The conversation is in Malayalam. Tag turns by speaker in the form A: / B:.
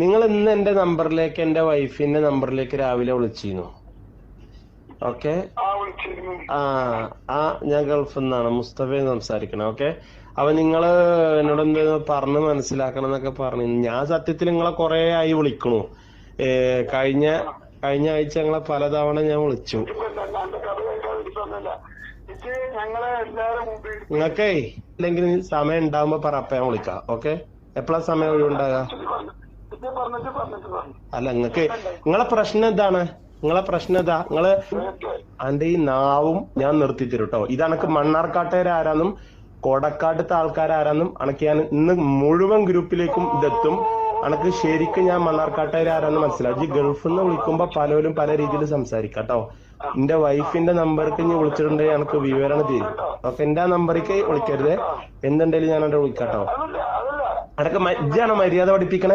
A: നിങ്ങൾ ഇന്ന് എന്റെ നമ്പറിലേക്ക് എന്റെ വൈഫിന്റെ നമ്പറിലേക്ക് രാവിലെ വിളിച്ചിരുന്നു. ഓക്കെ. ഞാൻ ഗൾഫിൽ നിന്നാണ് മുസ്തഫ സംസാരിക്കണം. ഓക്കെ. അപ്പൊ നിങ്ങള് എന്നോട് എന്ത് പറഞ്ഞ് മനസ്സിലാക്കണം എന്നൊക്കെ പറഞ്ഞു. ഞാൻ സത്യത്തിൽ നിങ്ങളെ കൊറേ ആയി വിളിക്കണു. കഴിഞ്ഞ ആഴ്ച ഞങ്ങളെ പലതവണ ഞാൻ വിളിച്ചു. നിങ്ങൾക്കേ അല്ലെങ്കിൽ സമയം ഉണ്ടാവുമ്പോ പറ, അപ്പൊ ഞാൻ വിളിക്കാം. ഓക്കെ. എപ്പോഴാ സമയം ഒഴിവുണ്ടാകാ? അല്ല, നിങ്ങളെ പ്രശ്നം ഇതാണ്. എന്റെ ഈ നാവും ഞാൻ നിർത്തി തരും കേട്ടോ. ഇതണക്ക് മണ്ണാർക്കാട്ടുകാരാരാന്നും കൊടക്കാട്ടത്തെ ആൾക്കാരാരാന്നും അണക്ക് ഞാൻ ഇന്ന് മുഴുവൻ ഗ്രൂപ്പിലേക്കും ഇതെത്തും. അണക്ക് ശരിക്കും ഞാൻ മണ്ണാർക്കാട്ടുകാരാരാന്ന് മനസ്സിലാവും. ഈ ഗൾഫിൽ നിന്ന് വിളിക്കുമ്പോ പലരും പല രീതിയിൽ സംസാരിക്കാം കേട്ടോ. എന്റെ വൈഫിന്റെ നമ്പർക്ക് ഇനി വിളിച്ചിട്ടുണ്ടെങ്കിൽ എനിക്ക് വിവരണം തരും. ഓക്കെ. എന്റെ ആ നമ്പറിലേക്ക് വിളിക്കരുത്. എന്തുണ്ടെങ്കിലും ഞാൻ എന്റെ വിളിക്കാട്ടോ. അടക്ക ഇജ്ജാണ് മര്യാദ പഠിപ്പിക്കണേ.